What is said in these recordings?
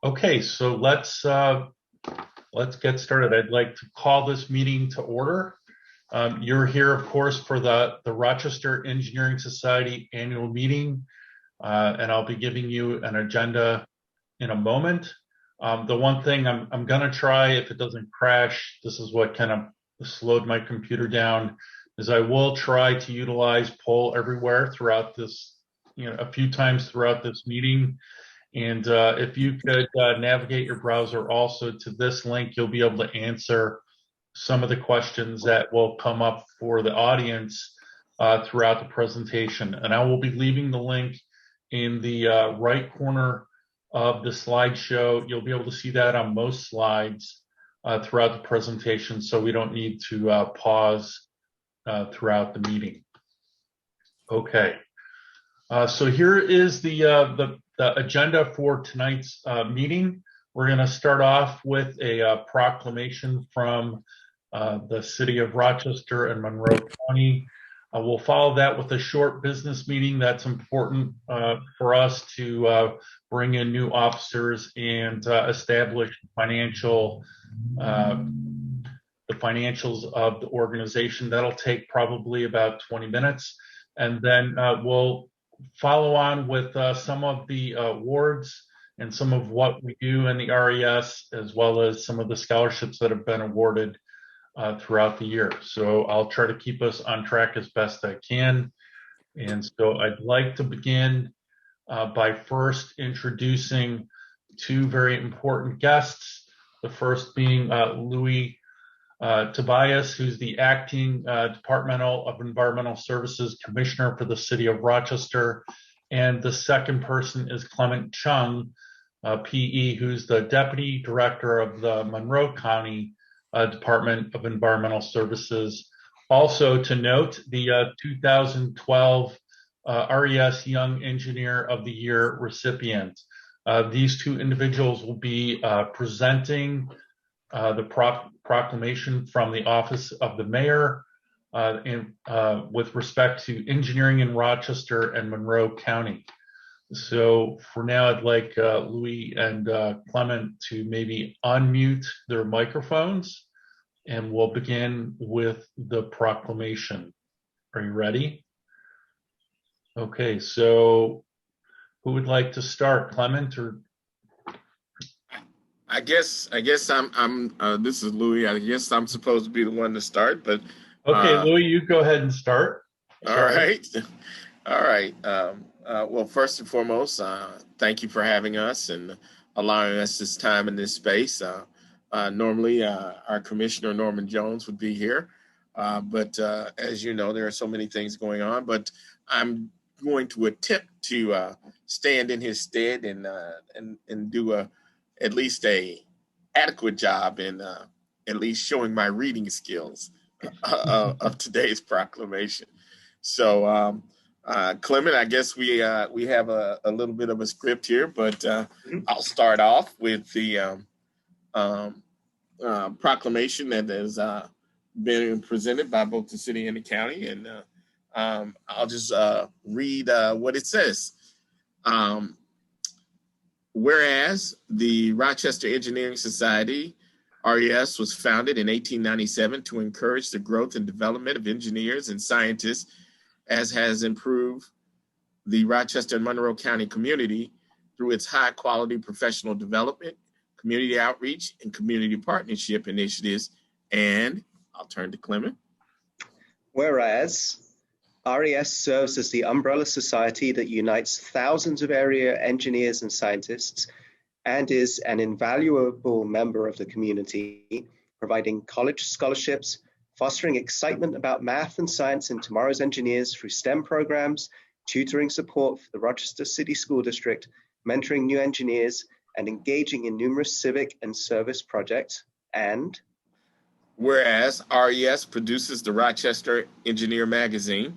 Okay, so let's get started. I'd like to call this meeting to order. You're here, of course, for the Rochester Engineering Society annual meeting, and I'll be giving you an agenda in a moment. The one thing I'm gonna try, if it doesn't crash, this is what kind of slowed my computer down, is I will try to utilize poll everywhere throughout this, a few times throughout this meeting. And if you could navigate your browser also to this link, you'll be able to answer some of the questions that will come up for the audience throughout the presentation. And I will be leaving the link in the right corner of the slideshow. You'll be able to see that on most slides throughout the presentation, so we don't need to pause throughout the meeting. Okay. So here is the agenda for tonight's meeting. We're going to start off with a proclamation from the city of Rochester and Monroe County. We'll follow that with a short business meeting. That's important for us to bring in new officers and establish the financials of the organization. That'll take probably about 20 minutes. And then we'll follow on with some of the awards and some of what we do in the RES, as well as some of the scholarships that have been awarded throughout the year. So I'll try to keep us on track as best I can. And so I'd like to begin by first introducing two very important guests. The first being Louis Tobias, who's the acting Departmental of Environmental Services Commissioner for the City of Rochester. And the second person is Clement Chung, PE, who's the Deputy Director of the Monroe County Department of Environmental Services. Also to note, the 2012 RES Young Engineer of the Year recipient. These two individuals will be presenting the proclamation from the Office of the Mayor with respect to engineering in Rochester and Monroe County. So for now, I'd like Louis and Clement to maybe unmute their microphones, and we'll begin with the proclamation. Are you ready? Okay, so who would like to start, Clement or? I guess I'm this is Louis. I guess I'm supposed to be the one to start, but okay, Louis, you go ahead and start. Sorry. All right. Well, first and foremost, thank you for having us and allowing us this time in this space. Normally, our commissioner Norman Jones would be here, but as you know, there are so many things going on. But I'm going to attempt to stand in his stead and do at least a adequate job in at least showing my reading skills of today's proclamation. So, Clement, I guess we have a little bit of a script here, but I'll start off with the proclamation that has been presented by both the city and the county, and I'll just read what it says. Whereas the Rochester Engineering Society, RES, was founded in 1897 to encourage the growth and development of engineers and scientists, as has improved the Rochester and Monroe County community through its high quality professional development, community outreach, and community partnership initiatives. And I'll turn to Clement. Whereas RES serves as the umbrella society that unites thousands of area engineers and scientists and is an invaluable member of the community, providing college scholarships, fostering excitement about math and science in tomorrow's engineers through STEM programs, tutoring support for the Rochester City School District, mentoring new engineers, and engaging in numerous civic and service projects. And whereas RES produces the Rochester Engineer Magazine,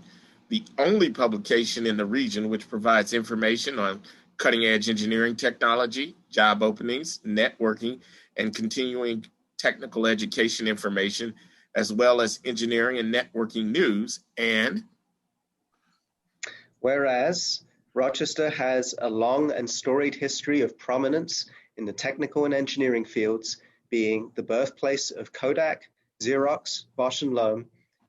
the only publication in the region which provides information on cutting-edge engineering technology, job openings, networking, and continuing technical education information, as well as engineering and networking news. And whereas Rochester has a long and storied history of prominence in the technical and engineering fields, being the birthplace of Kodak, Xerox, Bosch and Lohm,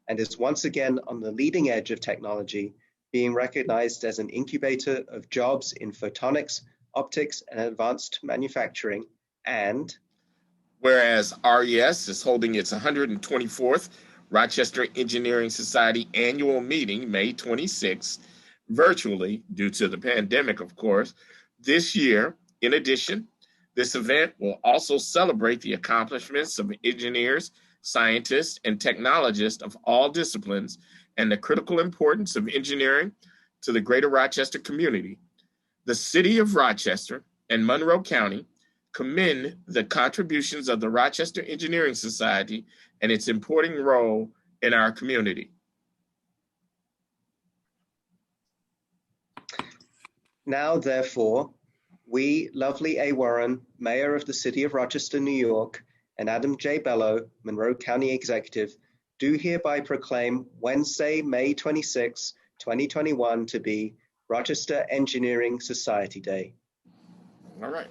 and is once again on the leading edge of technology, being recognized as an incubator of jobs in photonics, optics, and advanced manufacturing. And whereas RES is holding its 124th Rochester Engineering Society annual meeting, May 26th, virtually due to the pandemic, of course, this year. In addition, this event will also celebrate the accomplishments of engineers, scientists, and technologists of all disciplines and the critical importance of engineering to the greater Rochester community. The City of Rochester and Monroe County commend the contributions of the Rochester Engineering Society and its important role in our community. Now, therefore, we, Lovely A. Warren, Mayor of the City of Rochester, New York, and Adam J. Bello, Monroe County Executive, do hereby proclaim Wednesday, May 26, 2021 to be Rochester Engineering Society Day. All right.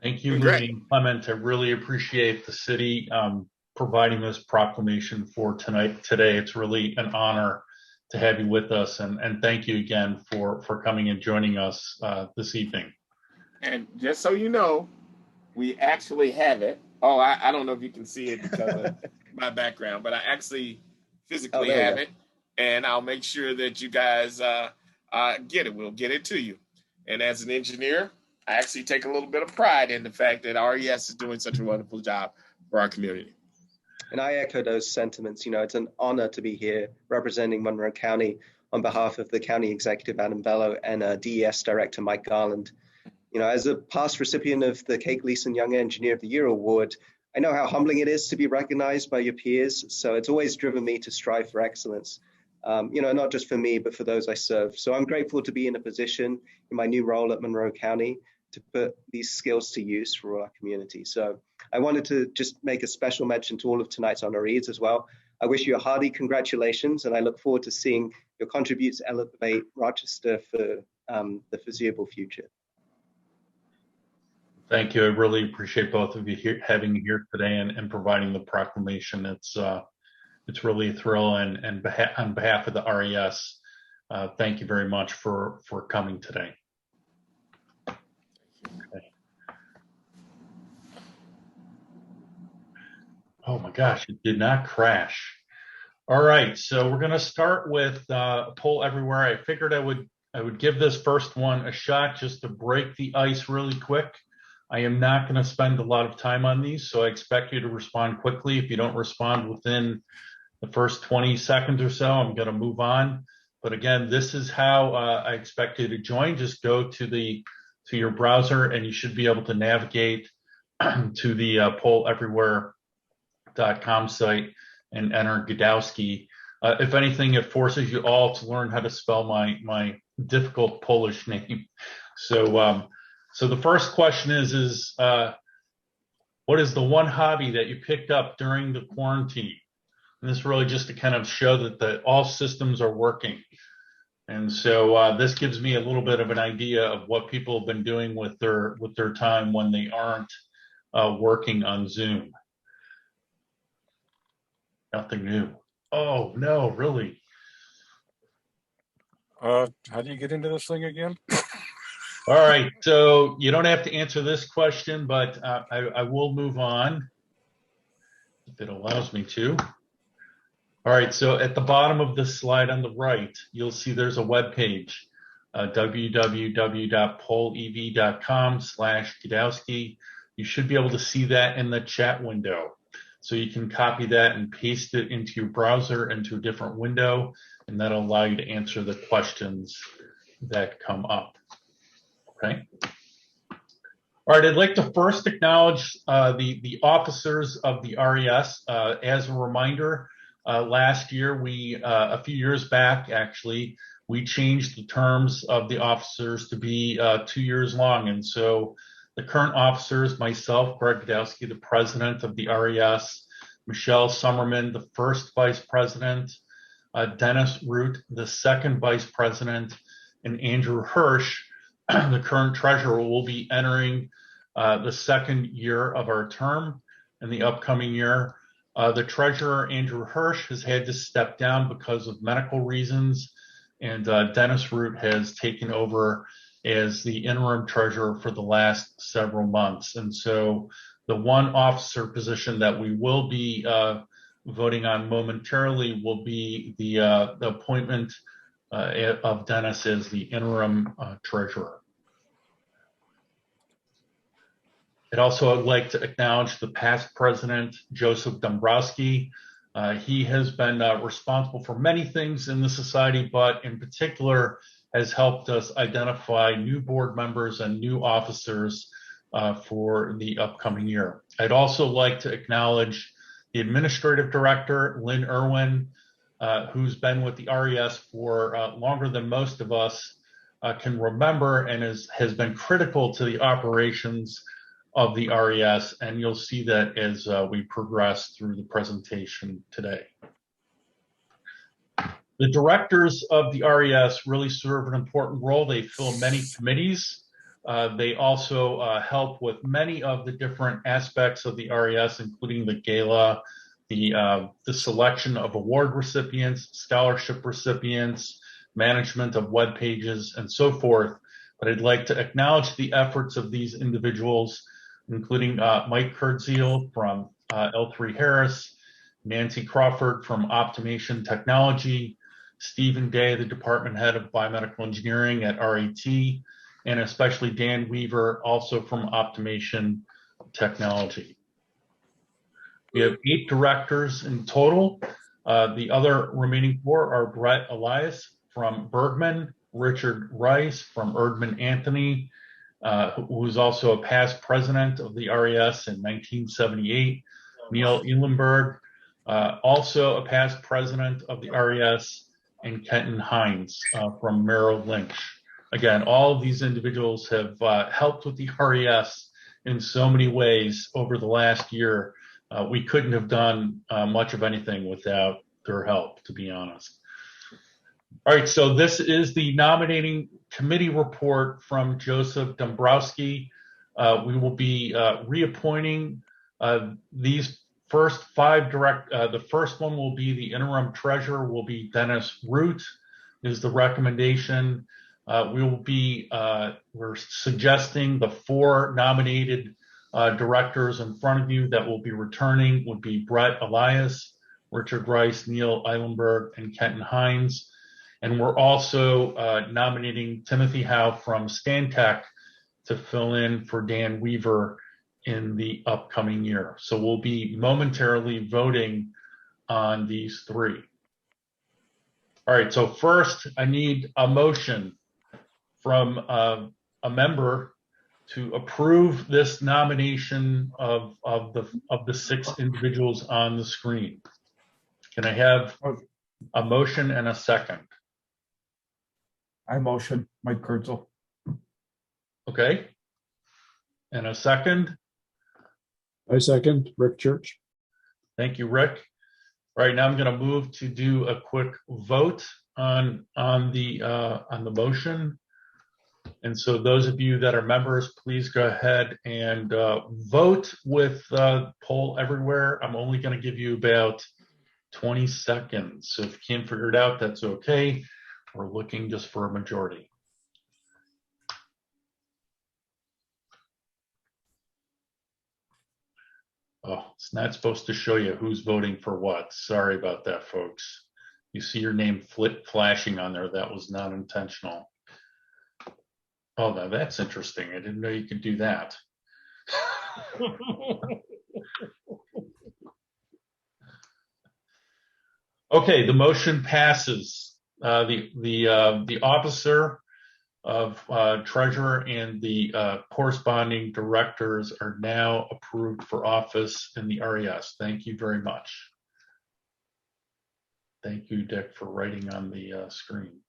Thank you, Moody and Clement. I really appreciate the city providing this proclamation for today. It's really an honor to have you with us, and thank you again for coming and joining us this evening. And just so you know, we actually have it. Oh, I don't know if you can see it because of my background, but I actually physically have it, and I'll make sure that you guys get it. We'll get it to you. And as an engineer, I actually take a little bit of pride in the fact that RES is doing such a wonderful job for our community. And I echo those sentiments. You know, it's an honor to be here representing Monroe County on behalf of the County Executive Adam Bello and DES Director Mike Garland. You know, as a past recipient of the Kate Gleason Young Engineer of the Year Award, I know how humbling it is to be recognized by your peers. So it's always driven me to strive for excellence, you know, not just for me, but for those I serve. So I'm grateful to be in a position in my new role at Monroe County to put these skills to use for our community. So I wanted to just make a special mention to all of tonight's honorees as well. I wish you a hearty congratulations, and I look forward to seeing your contributes elevate Rochester for the foreseeable future. Thank you. I really appreciate both of you having me here today and providing the proclamation. It's really a thrill, and on behalf of the RES, thank you very much for coming today. Okay. Oh my gosh, it did not crash. All right, so we're going to start with Poll Everywhere. I figured I would give this first one a shot just to break the ice really quick. I am not going to spend a lot of time on these, so I expect you to respond quickly. If you don't respond within the first 20 seconds or so, I'm going to move on. But again, this is how I expect you to join. Just go to your browser, and you should be able to navigate to the polleverywhere.com site and enter Gdowski. If anything, it forces you all to learn how to spell my difficult Polish name. So the first question is what is the one hobby that you picked up during the quarantine? And this is really just to kind of show that all systems are working. And so this gives me a little bit of an idea of what people have been doing with their time when they aren't working on Zoom. Nothing new. Oh no, really? How do you get into this thing again? All right, so you don't have to answer this question, but I will move on if it allows me to. All right, so at the bottom of this slide on the right, you'll see there's a web page, www.pollev.com/Gdowski. You should be able to see that in the chat window. So you can copy that and paste it into your browser into a different window, and that'll allow you to answer the questions that come up. Okay. All right, I'd like to first acknowledge the officers of the RES. As a reminder, last year, a few years back, actually, we changed the terms of the officers to be 2 years long. And so the current officers, myself, Greg Gdowski, the president of the RES, Michelle Summerman, the first vice president, Dennis Root, the second vice president, and Andrew Hirsch, the current treasurer, will be entering the second year of our term in the upcoming year. The treasurer, Andrew Hirsch, has had to step down because of medical reasons, and Dennis Root has taken over as the interim treasurer for the last several months. And so the one officer position that we will be voting on momentarily will be the appointment of Dennis as the interim treasurer. I'd also like to acknowledge the past president, Joseph Dombrowski. He has been responsible for many things in the society, but in particular has helped us identify new board members and new officers for the upcoming year. I'd also like to acknowledge the administrative director, Lynn Irwin, who's been with the RES for longer than most of us can remember, and has been critical to the operations of the RES, and you'll see that as we progress through the presentation today. The directors of the RES really serve an important role. They fill many committees. They also help with many of the different aspects of the RES, including the gala, the selection of award recipients, scholarship recipients, management of web pages, and so forth. But I'd like to acknowledge the efforts of these individuals, including Mike Kurtziel from L3 Harris, Nancy Crawford from Optimation Technology, Stephen Day, the department head of biomedical engineering at RAT, and especially Dan Weaver, also from Optimation Technology. We have 8 directors in total. The other remaining 4 are Brett Elias from Bergman, Richard Rice from Erdman Anthony, who was also a past president of the RES in 1978, Neil Eilenberg, also a past president of the RES, and Kenton Hines from Merrill Lynch. Again, all of these individuals have helped with the RES in so many ways over the last year. We couldn't have done much of anything without their help, to be honest. All right, so this is the nominating committee report from Joseph Dombrowski. We will be reappointing these first 5 the first one will be the interim treasurer, will be Dennis Root, is the recommendation. We will be, we're suggesting the 4 nominated directors in front of you that will be returning would be Brett Elias, Richard Rice, Neil Eilenberg, and Kenton Hines. And we're also nominating Timothy Howe from Stantec to fill in for Dan Weaver in the upcoming year. So we'll be momentarily voting on these 3. All right, so first I need a motion from a member to approve this nomination of the 6 individuals on the screen. Can I have a motion and a second? I motion Mike Kurtzel. Okay. And a second? I second Rick Church. Thank you, Rick. All right, now I'm going to move to do a quick vote on the motion. And so those of you that are members, please go ahead and vote with poll everywhere. I'm only going to give you about 20 seconds. So if you can't figure it out, that's okay. We're looking just for a majority. Oh, it's not supposed to show you who's voting for what. Sorry about that, folks. You see your name flashing on there. That was not intentional. Oh, now that's interesting. I didn't know you could do that. Okay, the motion passes. The officer of treasurer and the corresponding directors are now approved for office in the RES. Thank you very much. Thank you, Dick, for writing on the screen.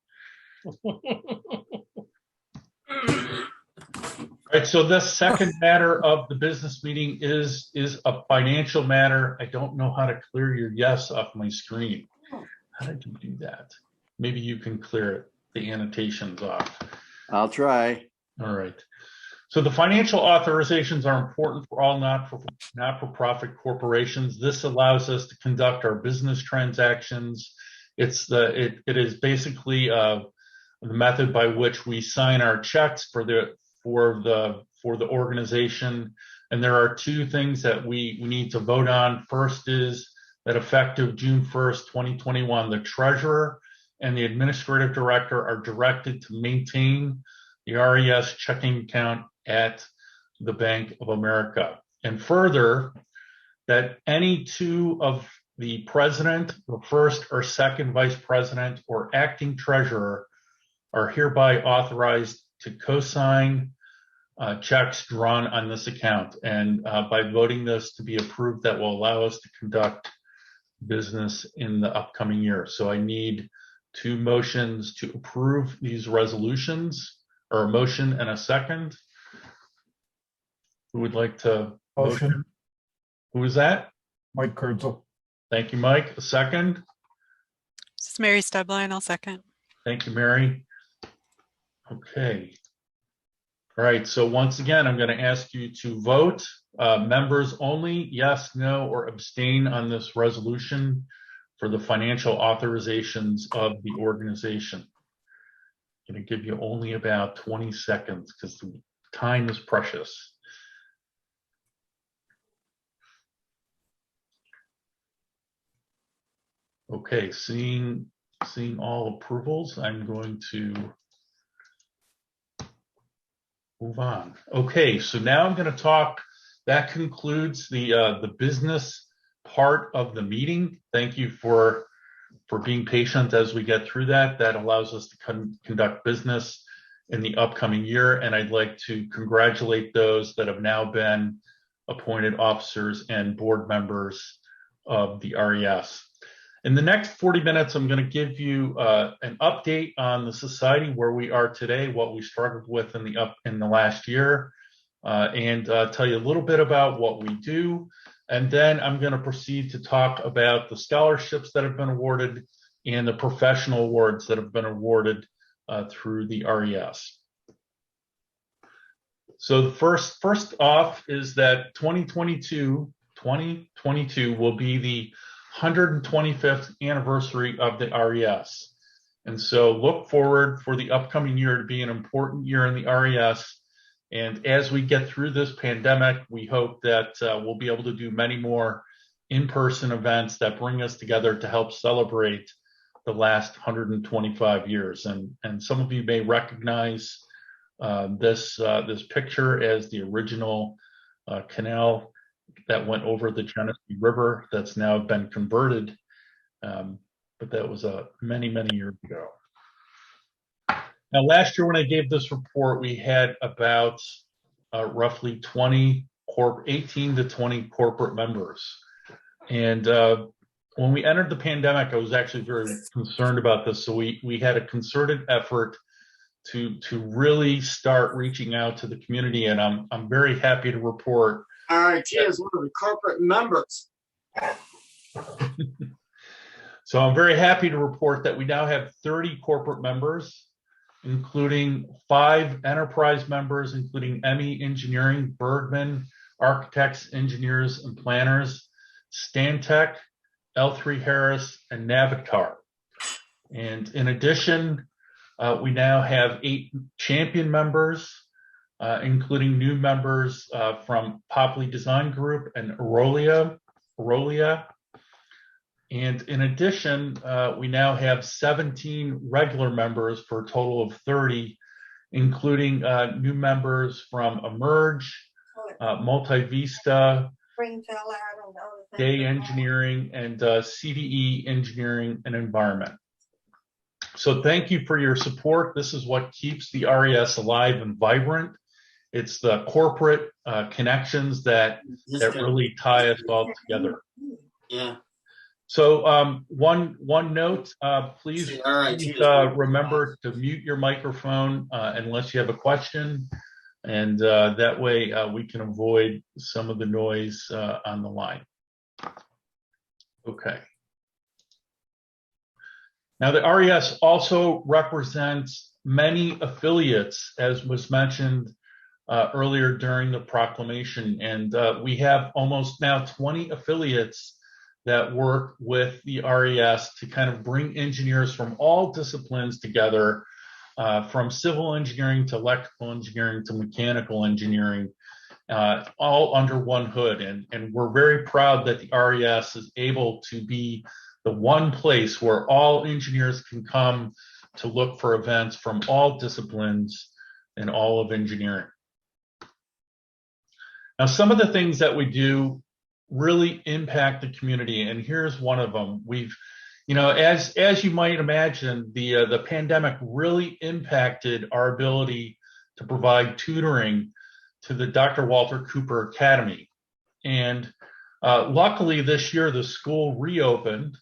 All right, so the second matter of the business meeting is a financial matter. I don't know how to clear your yes off my screen. How did you do that? Maybe you can clear it. the annotations off. I'll try. All right. So the financial authorizations are important for all not-for-profit corporations. This allows us to conduct our business transactions. It is basically the method by which we sign our checks for the organization. And there are two things that we need to vote on. First is that effective June 1st, 2021, the treasurer and the administrative director are directed to maintain the RES checking account at the Bank of America. And further, that any two of the president, the first or second vice president, or acting treasurer are hereby authorized to co-sign checks drawn on this account. And by voting this to be approved, that will allow us to conduct business in the upcoming year. So I need two motions to approve these resolutions, or a motion and a second. Who would like to Motion. Who is that? Mike Kurtzel. Thank you, Mike. A second. This is Mary Stubline. I'll second. Thank you, Mary. Okay. All right. So once again, I'm going to ask you to vote. Members only, yes, no, or abstain on this resolution for the financial authorizations of the organization. I'm going to give you only about 20 seconds because the time is precious. Okay, seeing all approvals, I'm going to move on. Okay, so now I'm going to talk. That concludes the business part of the meeting. Thank you for being patient as we get through that. That allows us to conduct business in the upcoming year. And I'd like to congratulate those that have now been appointed officers and board members of the RES. In the next 40 minutes, I'm going to give you an update on the society, where we are today, what we struggled with in the last year, and tell you a little bit about what we do. And then I'm going to proceed to talk about the scholarships that have been awarded and the professional awards that have been awarded through the RES. So the first off is that 2022 will be the 125th anniversary of the RES. And so look forward for the upcoming year to be an important year in the RES. And as we get through this pandemic, we hope that we'll be able to do many more in-person events that bring us together to help celebrate the last 125 years. And some of you may recognize this picture as the original canal that went over the Genesee River that's now been converted. But that was many, many years ago. Now, last year when I gave this report, we had about roughly 18 to 20 corporate members. And when we entered the pandemic, I was actually very concerned about this. So we had a concerted effort to really start reaching out to the community. And I'm very happy to report. RIT is one of the corporate members. So I'm very happy to report that we now have 30 corporate members, including 5 enterprise members, including ME Engineering, Bergman, Architects, Engineers, and Planners, Stantec, L3 Harris, and Navitar. And in addition, we now have 8 champion members, including new members from Popley Design Group and Aurelia. And in addition, we now have 17 regular members for a total of 30, including new members from Emerge, Multivista, Day Engineering, and CDE Engineering and Environment. So thank you for your support. This is what keeps the RES alive and vibrant. It's the corporate connections that really tie us all together. Yeah. So one note, please remember to mute your microphone unless you have a question, and that way we can avoid some of the noise on the line. Okay. Now, the RES also represents many affiliates, as was mentioned earlier during the proclamation. And we have almost now 20 affiliates that work with the RES to kind of bring engineers from all disciplines together, from civil engineering to electrical engineering to mechanical engineering, all under one hood. And we're very proud that the RES is able to be the one place where all engineers can come to look for events from all disciplines in all of engineering. Now, some of the things that we do really impact the community, and here's one of them. We've, as you might imagine, the pandemic really impacted our ability to provide tutoring to the Dr. Walter Cooper Academy. And luckily this year the school reopened,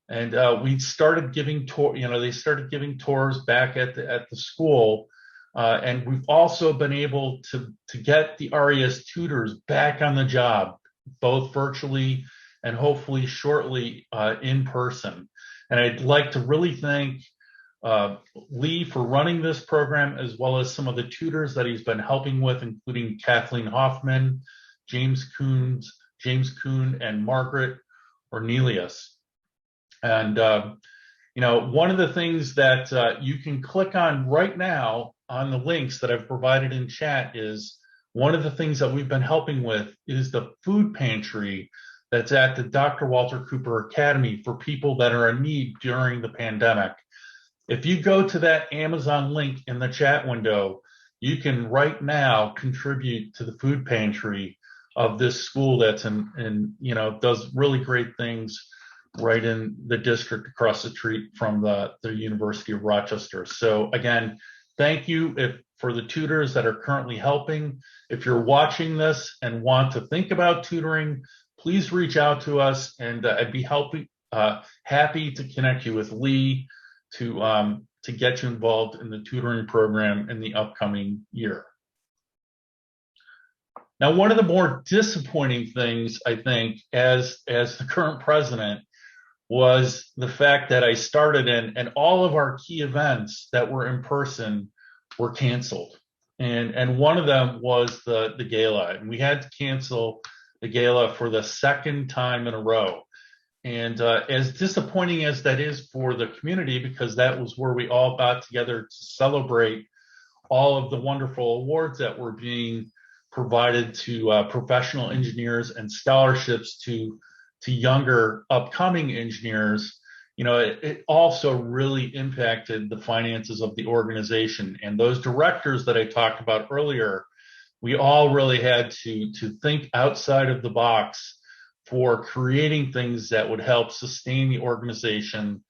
and we started giving they started giving tours back at the school. And we've also been able to get the RES tutors back on the job, both virtually and hopefully shortly in person. And I'd like to really thank Lee for running this program, as well as some of the tutors that he's been helping with, including Kathleen Hoffman, James Kuhn, and Margaret Ornelius. And one of the things that you can click on right now on the links that I've provided in chat is one of the things that we've been helping with is the food pantry that's at the Dr. Walter Cooper Academy for people that are in need during the pandemic. If you go to that Amazon link in the chat window, you can right now contribute to the food pantry of this school that's does really great things right in the district across the street from the University of Rochester. So again, thank you for the tutors that are currently helping. If you're watching this and want to think about tutoring, please reach out to us, and I'd be happy to connect you with Lee to get you involved in the tutoring program in the upcoming year. Now, one of the more disappointing things, I think, as the current president, was the fact that I started and all of our key events that were in person were canceled. And one of them was the gala. And we had to cancel the gala for the second time in a row. And as disappointing as that is for the community, because that was where we all got together to celebrate all of the wonderful awards that were being provided to professional engineers and scholarships to younger upcoming engineers, it also really impacted the finances of the organization. And those directors that I talked about earlier, we all really had to think outside of the box for creating things that would help sustain the organization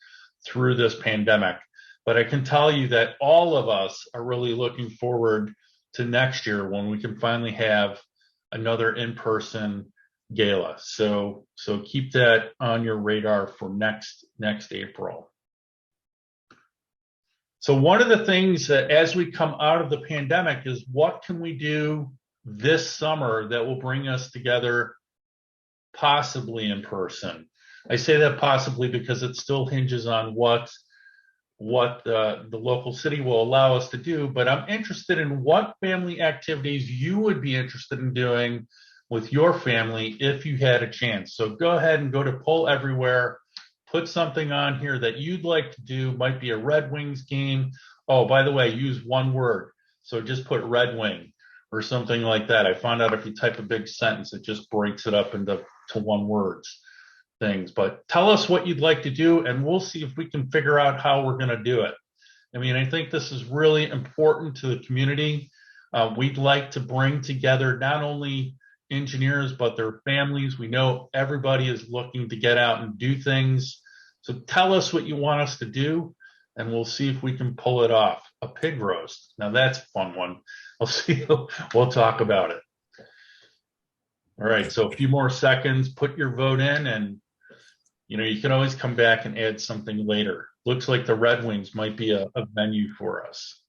through this pandemic. But I can tell you that all of us are really looking forward to next year when we can finally have another in-person gala. So keep that on your radar for next April. So one of the things that as we come out of the pandemic is, what can we do this summer that will bring us together possibly in person? I say that possibly because it still hinges on what the local city will allow us to do, but I'm interested in what family activities you would be interested in doing with your family if you had a chance. So go ahead and go to Poll Everywhere, put something on here that you'd like to do. Might be a Red Wings game. Oh, by the way, use one word. So just put Red Wing or something like that. I found out if you type a big sentence, it just breaks it up into one words things. But tell us what you'd like to do, and we'll see if we can figure out how we're going to do it. I mean, I think this is really important to the community. We'd like to bring together not only engineers, but their families. We know everybody is looking to get out and do things. So tell us what you want us to do, and we'll see if we can pull it off. A pig roast. Now that's a fun one. We'll talk about it. All right, so a few more seconds, put your vote in, and you can always come back and add something later. Looks like the Red Wings might be a venue for us.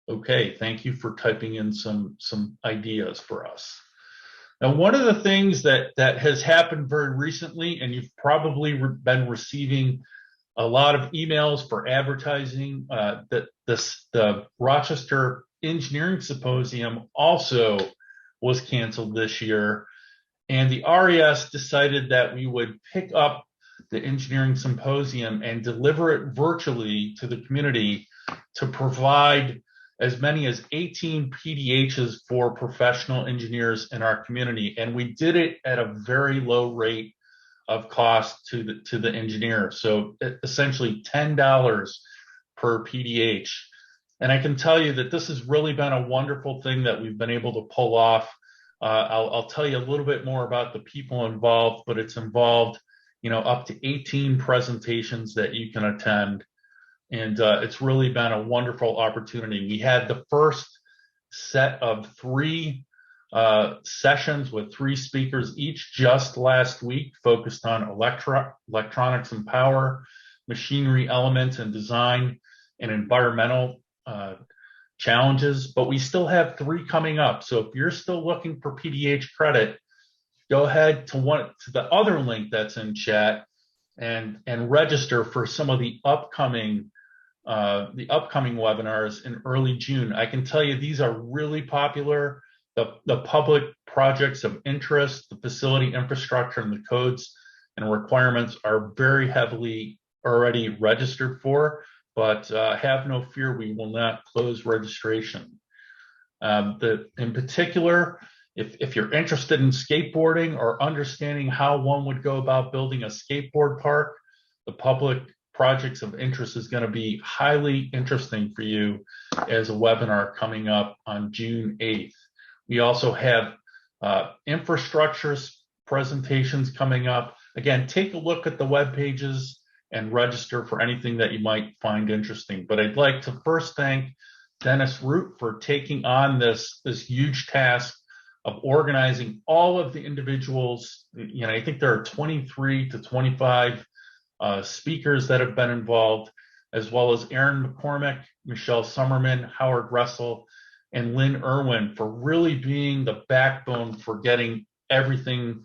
Okay, thank you for typing in some ideas for us. Now, one of the things that has happened very recently, and you've probably been receiving a lot of emails for advertising, that the Rochester Engineering Symposium also was canceled this year. And the RES decided that we would pick up the Engineering Symposium and deliver it virtually to the community to provide as many as 18 PDHs for professional engineers in our community. And we did it at a very low rate of cost to the engineer. So essentially $10 per PDH. And I can tell you that this has really been a wonderful thing that we've been able to pull off. I'll tell you a little bit more about the people involved, but it's involved, up to 18 presentations that you can attend. And it's really been a wonderful opportunity. We had the first set of 3 sessions with 3 speakers each just last week, focused on electronics and power, machinery elements and design, and environmental challenges. But we still have 3 coming up. So if you're still looking for PDH credit, go ahead to the other link that's in chat and register for some of the upcoming webinars in early June. I can tell you these are really popular. The public projects of interest, the facility infrastructure, and the codes and requirements are very heavily already registered for, but have no fear, we will not close registration. In particular, if you're interested in skateboarding or understanding how one would go about building a skateboard park, the public projects of interest is going to be highly interesting for you as a webinar coming up on June 8th. We also have infrastructure presentations coming up. Again, take a look at the web pages and register for anything that you might find interesting. But I'd like to first thank Dennis Root for taking on this huge task of organizing all of the individuals. I think there are 23 to 25 speakers that have been involved, as well as Aaron McCormick, Michelle Summerman, Howard Russell, and Lynn Irwin for really being the backbone for getting everything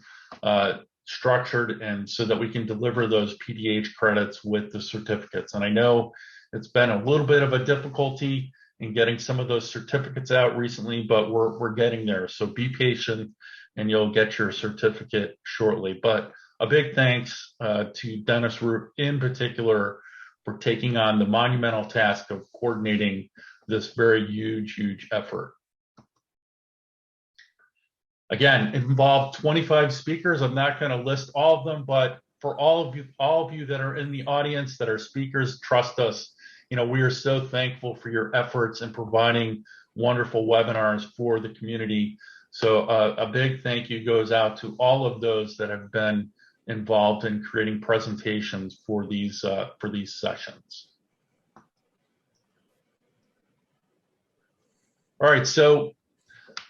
structured and so that we can deliver those PDH credits with the certificates. And I know it's been a little bit of a difficulty in getting some of those certificates out recently, but we're getting there. So be patient and you'll get your certificate shortly. But a big thanks to Dennis Root in particular for taking on the monumental task of coordinating this very huge effort. Again, it involved 25 speakers. I'm not going to list all of them, but for all of you that are in the audience that are speakers, trust us. We are so thankful for your efforts in providing wonderful webinars for the community. So a big thank you goes out to all of those that have been involved in creating presentations for these sessions. All right, so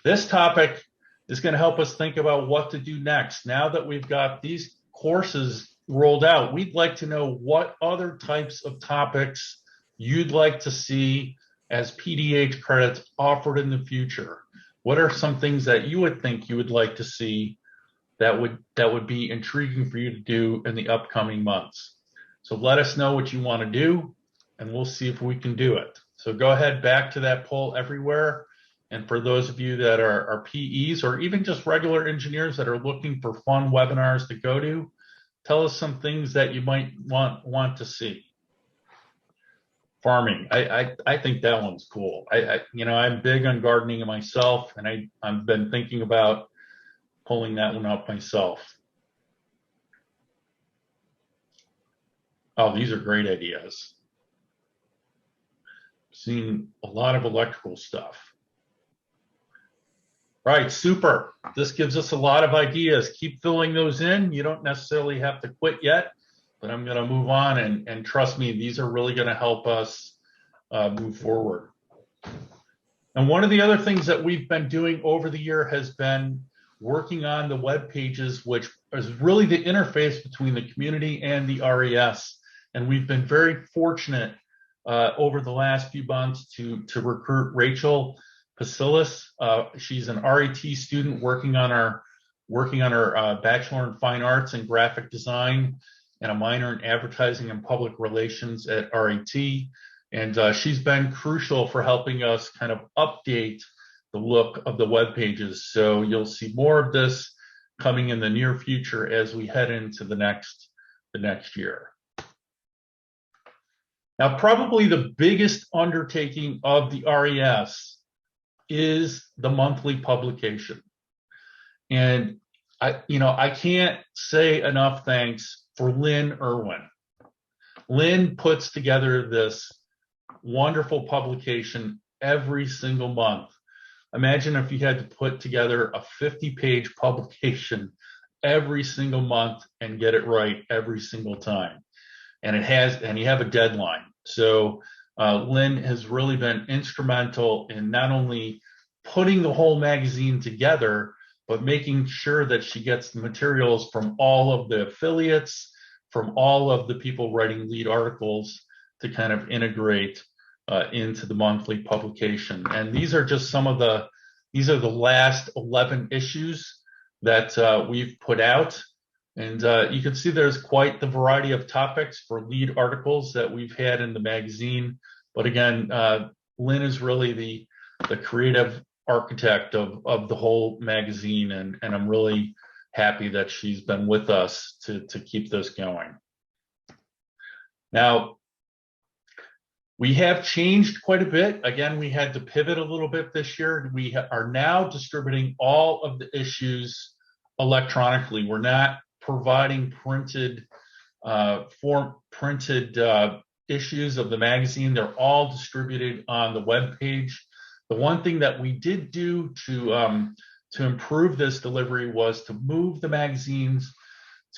this topic is going to help us think about what to do next. Now that we've got these courses rolled out, we'd like to know what other types of topics you'd like to see as PDH credits offered in the future. What are some things that you would think you would like to see that would be intriguing for you to do in the upcoming months? So let us know what you want to do, and we'll see if we can do it. So go ahead back to that poll everywhere. And for those of you that are PEs or even just regular engineers that are looking for fun webinars to go to, tell us some things that you might want to see. Farming, I think that one's cool. I'm big on gardening myself, and I've been thinking about pulling that one up myself. Oh, these are great ideas. Seen a lot of electrical stuff. Right, super. This gives us a lot of ideas. Keep filling those in. You don't necessarily have to quit yet, but I'm going to move on, and trust me, these are really going to help us move forward. And one of the other things that we've been doing over the year has been working on the web pages, which is really the interface between the community and the RES. And we've been very fortunate over the last few months to recruit Rachel Pasilis. She's an RET student working on our working on her Bachelor in Fine Arts and Graphic Design and a minor in Advertising and Public Relations at RIT. And she's been crucial for helping us kind of update the look of the web pages. So you'll see more of this coming in the near future as we head into the next year. Now, probably the biggest undertaking of the RES is the monthly publication. And I can't say enough thanks for Lynn Irwin. Lynn puts together this wonderful publication every single month. Imagine if you had to put together a 50-page publication every single month and get it right every single time. And you have a deadline. So Lynn has really been instrumental in not only putting the whole magazine together, but making sure that she gets the materials from all of the affiliates, from all of the people writing lead articles to kind of integrate into the monthly publication. And these are just these are the last 11 issues that we've put out. And you can see there's quite the variety of topics for lead articles that we've had in the magazine. But again, Lynn is really the creative architect of the whole magazine, and I'm really happy that she's been with us to keep this going. Now, we have changed quite a bit. Again, we had to pivot a little bit this year. We are now distributing all of the issues electronically. We're not providing printed issues of the magazine. They're all distributed on the web page. The one thing that we did do to improve this delivery was to move the magazines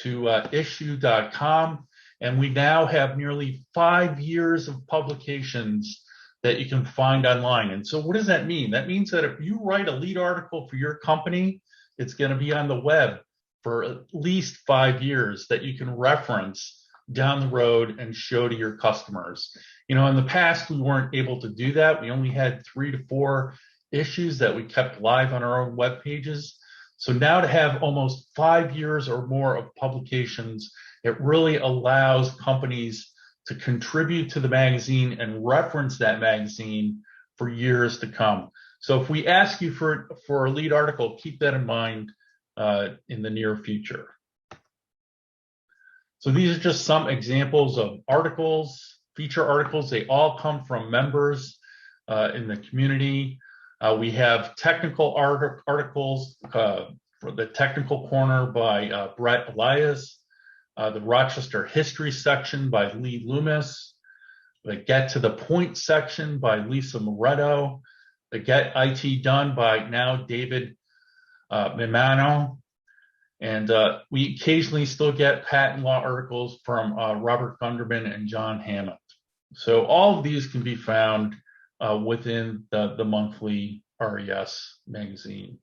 to issue.com. And we now have nearly 5 years of publications that you can find online. And so what does that mean? That means that if you write a lead article for your company, it's going to be on the web for at least 5 years that you can reference down the road and show to your customers. In the past, we weren't able to do that. We only had 3 to 4 issues that we kept live on our own web pages. So now to have almost 5 years or more of publications, it really allows companies to contribute to the magazine and reference that magazine for years to come. So if we ask you for a lead article, keep that in mind in the near future. So these are just some examples of articles, feature articles. They all come from members in the community. We have technical articles for the Technical Corner by Brett Elias, the Rochester History section by Lee Loomis, the Get to the Point section by Lisa Moretto, the Get IT Done by now David Mimano, and we occasionally still get patent law articles from Robert Gunderman and John Hammond. So all of these can be found within the monthly RES magazine.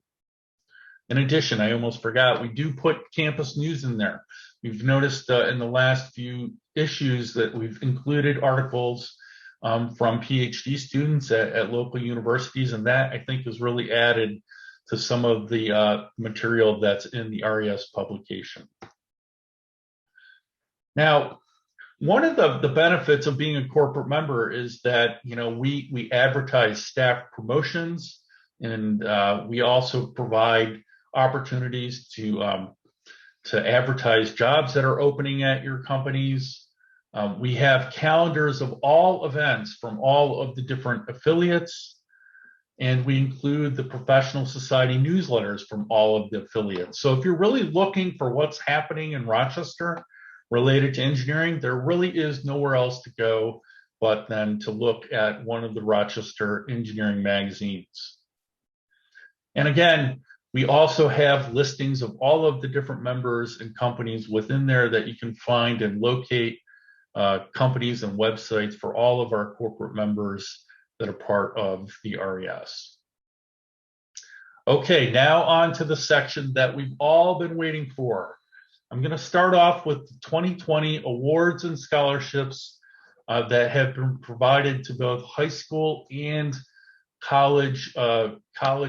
In addition, I almost forgot, we do put campus news in there. We've noticed in the last few issues that we've included articles from PhD students at local universities, and that I think has really added to some of the material that's in the RES publication. Now, one of the benefits of being a corporate member is that we advertise staff promotions, and we also provide opportunities to advertise jobs that are opening at your companies. We have calendars of all events from all of the different affiliates, and we include the professional society newsletters from all of the affiliates. So if you're really looking for what's happening in Rochester related to engineering, there really is nowhere else to go but then to look at one of the Rochester engineering magazines. And again, we also have listings of all of the different members and companies within there that you can find and locate companies and websites for all of our corporate members that are part of the RES. Okay, now on to the section that we've all been waiting for. I'm going to start off with the 2020 awards and scholarships that have been provided to both high school and college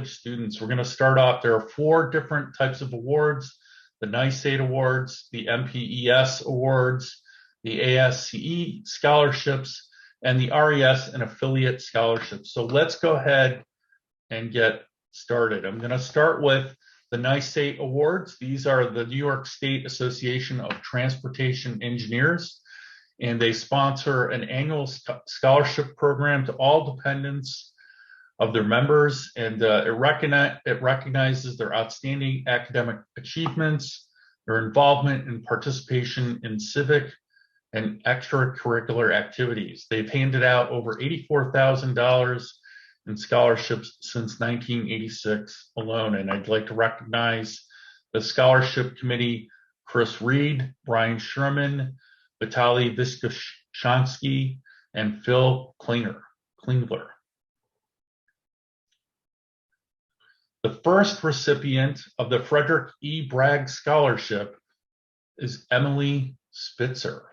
students. We're going to start off. There are 4 different types of awards: the NICEAD Awards, the MPES Awards, the ASCE scholarships, and the RES and affiliate scholarships. So let's go ahead and get started. I'm going to start with the NICEAD Awards. These are the New York State Association of Transportation Engineers, and they sponsor an annual scholarship program to all dependents of their members, and it recognizes their outstanding academic achievements, their involvement and participation in civic and extracurricular activities. They've handed out over $84,000 in scholarships since 1986 alone, and I'd like to recognize the scholarship committee: Chris Reed, Brian Sherman, Vitaly Vyskoshansky, and Phil Klingler. The first recipient of the Frederick E. Bragg Scholarship is Emily Spitzer.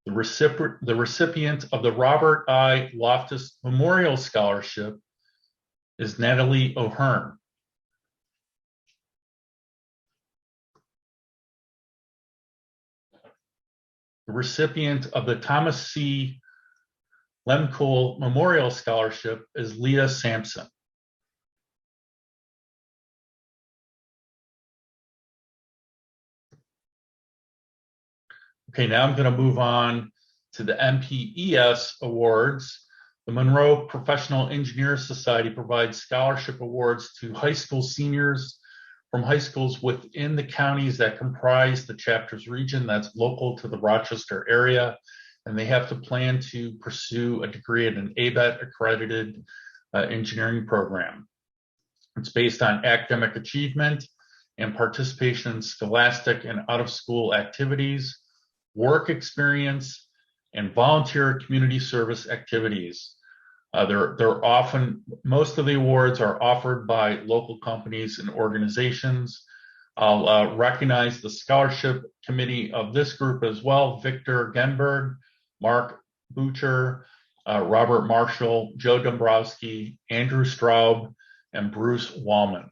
The recipient of the Robert I. Loftus Memorial Scholarship is Natalie O'Hearn. The recipient of the Thomas C. Lemkool Memorial Scholarship is Leah Sampson. Okay, now I'm going to move on to the MPES Awards. The Monroe Professional Engineers Society provides scholarship awards to high school seniors from high schools within the counties that comprise the chapter's region that's local to the Rochester area, and they have to plan to pursue a degree at an ABET accredited engineering program. It's based on academic achievement and participation in scholastic and out-of-school activities, work experience, and volunteer community service activities. They're often, most of the awards are offered by local companies and organizations. I'll recognize the scholarship committee of this group as well: Victor Genberg, Mark Butcher, Robert Marshall, Joe Dombrowski, Andrew Straub, and Bruce Wallman.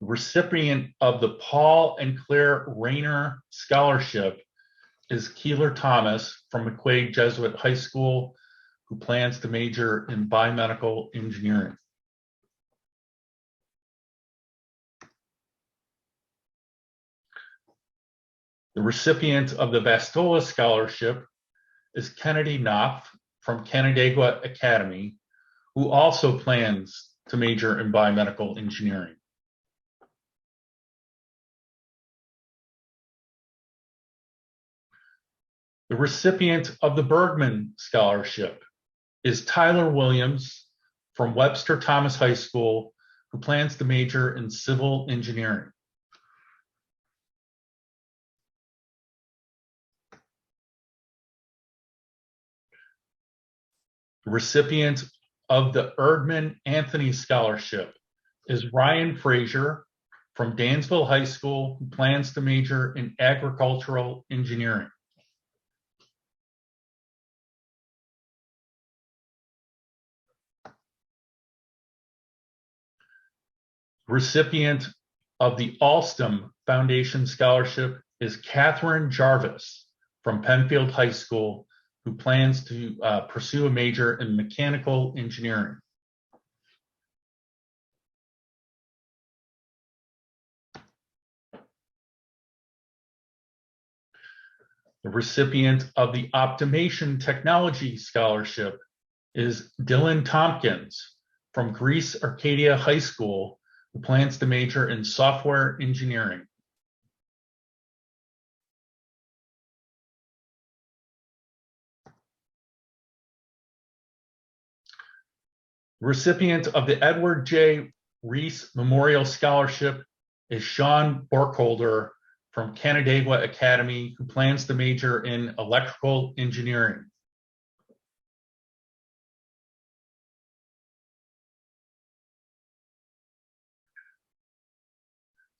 The recipient of the Paul and Claire Rayner Scholarship is Keeler Thomas from McQuaid Jesuit High School, who plans to major in biomedical engineering. The recipient of the Vastola Scholarship is Kennedy Knopf from Canandaigua Academy, who also plans to major in biomedical engineering. The recipient of the Bergman Scholarship is Tyler Williams from Webster Thomas High School, who plans to major in civil engineering. The recipient of the Erdman Anthony Scholarship is Ryan Frazier from Dansville High School, who plans to major in agricultural engineering. Recipient of the Alstom Foundation Scholarship is Catherine Jarvis from Penfield High School, who plans to pursue a major in mechanical engineering. The recipient of the Optimation Technology Scholarship is Dylan Tompkins from Greece Arcadia High School, who plans to major in software engineering. Recipient of the Edward J. Reese Memorial Scholarship is Sean Borkholder from Canandaigua Academy, who plans to major in electrical engineering.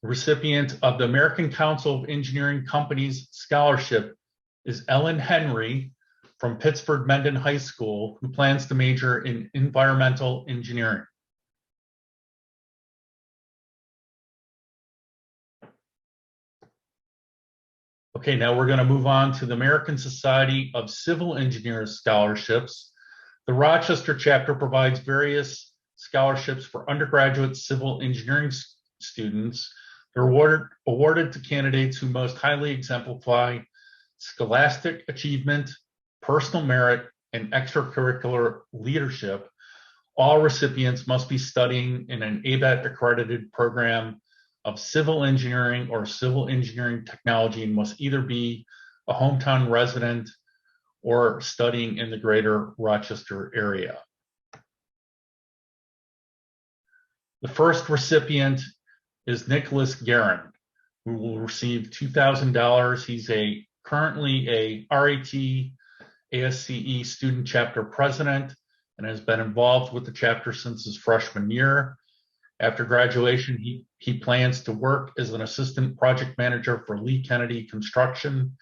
The recipient of the American Council of Engineering Companies Scholarship is Ellen Henry from Pittsford Mendon High School, who plans to major in environmental engineering. Okay, now we're going to move on to the American Society of Civil Engineers scholarships. The Rochester chapter provides various scholarships for undergraduate civil engineering students. They're awarded to candidates who most highly exemplify scholastic achievement, personal merit, and extracurricular leadership. All recipients must be studying in an ABET accredited program of civil engineering or civil engineering technology and must either be a hometown resident or studying in the greater Rochester area. The first recipient is Nicholas Guerin, who will receive $2,000. He's currently a RAT ASCE student chapter president and has been involved with the chapter since his freshman year. After graduation, he plans to work as an assistant project manager for Lee Kennedy Construction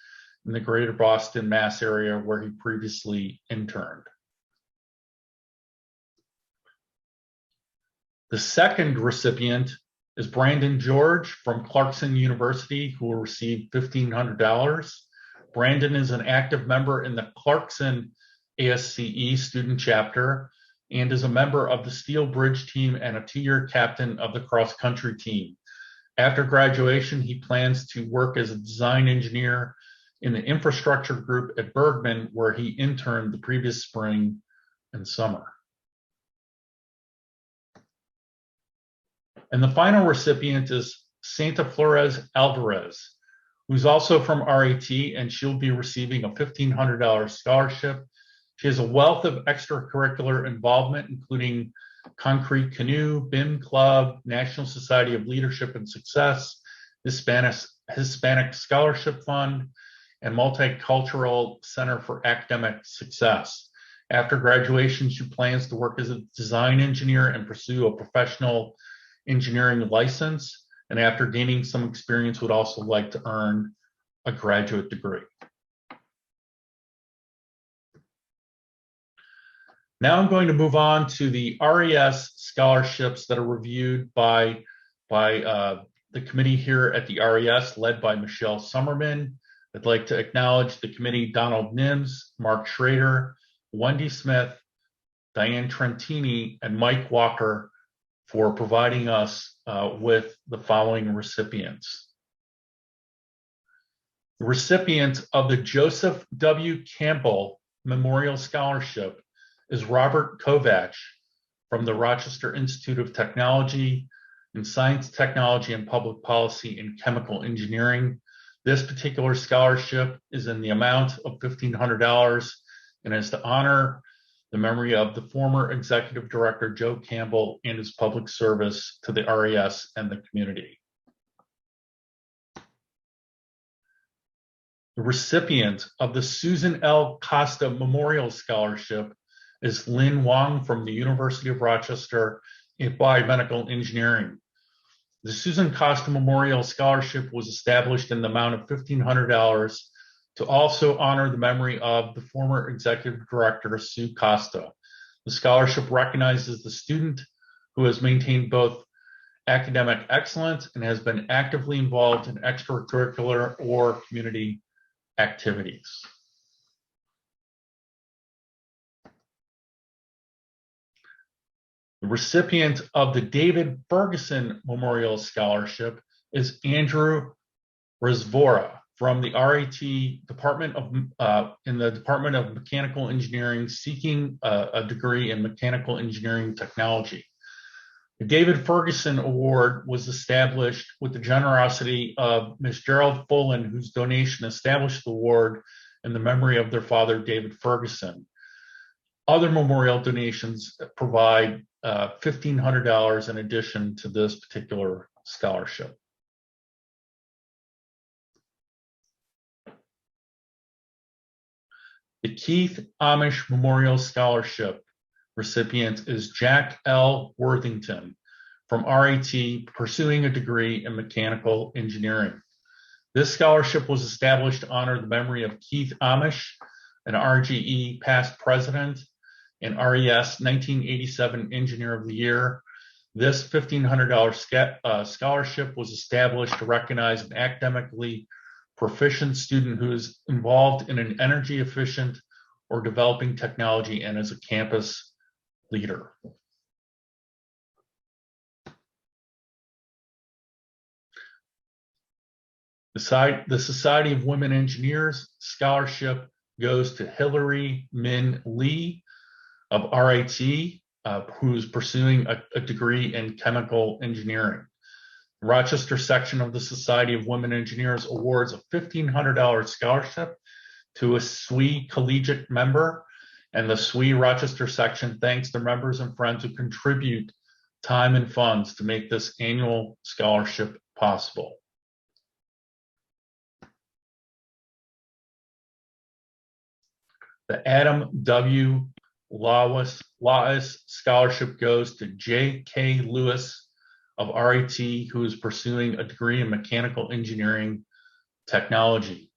in the greater Boston, Mass area where he previously interned. The second recipient is Brandon George from Clarkson University, who will receive $1,500. Brandon is an active member in the Clarkson ASCE student chapter and is a member of the Steel Bridge team and a 2-year captain of the cross-country team. After graduation, he plans to work as a design engineer in the infrastructure group at Bergman, where he interned the previous spring and summer. And the final recipient is Santa Flores Alvarez, who's also from RAT, and she'll be receiving a $1,500 scholarship. She has a wealth of extracurricular involvement, including Concrete Canoe, BIM Club, National Society of Leadership and Success, Hispanic Scholarship Fund, and Multicultural Center for Academic Success. After graduation, she plans to work as a design engineer and pursue a professional engineering license. And after gaining some experience, would also like to earn a graduate degree. Now I'm going to move on to the RES scholarships that are reviewed by the committee here at the RES, led by Michelle Summerman. I'd like to acknowledge the committee: Donald Nims, Mark Schrader, Wendy Smith, Diane Trentini, and Mike Walker for providing us with the following recipients. The recipient of the Joseph W. Campbell Memorial Scholarship is Robert Kovach from the Rochester Institute of Technology in Science, Technology, and Public Policy and Chemical Engineering. This particular scholarship is in the amount of $1,500 and is to honor the memory of the former executive director, Joe Campbell, and his public service to the RES and the community. The recipient of the Susan L. Costa Memorial Scholarship is Lynn Wong from the University of Rochester in Biomedical Engineering. The Susan Costa Memorial Scholarship was established in the amount of $1,500 to also honor the memory of the former executive director, Sue Costa. The scholarship recognizes the student who has maintained both academic excellence and has been actively involved in extracurricular or community activities. The recipient of the David Ferguson Memorial Scholarship is Andrew Resvora from the RAT Department of in the Department of Mechanical Engineering, seeking a degree in mechanical engineering technology. The David Ferguson Award was established with the generosity of Ms. Gerald Fullen, whose donation established the award in the memory of their father, David Ferguson. Other memorial donations provide $1,500 in addition to this particular scholarship. The Keith Amish Memorial Scholarship recipient is Jack L. Worthington from RIT pursuing a degree in mechanical engineering. This scholarship was established to honor the memory of Keith Amish, an RGE past president and RES 1987 Engineer of the Year. This $1,500 scholarship was established to recognize an academically proficient student who is involved in an energy efficient or developing technology and is a campus leader. The Society of Women Engineers Scholarship goes to Hillary Min Lee of RIT, who's pursuing a degree in chemical engineering. The Rochester section of the Society of Women Engineers awards a $1,500 scholarship to a SWE collegiate member, and the SWE Rochester section thanks their members and friends who contribute time and funds to make this annual scholarship possible. The Adam W. Lawis Scholarship goes to J.K. Lewis of RIT, who is pursuing a degree in mechanical engineering technology.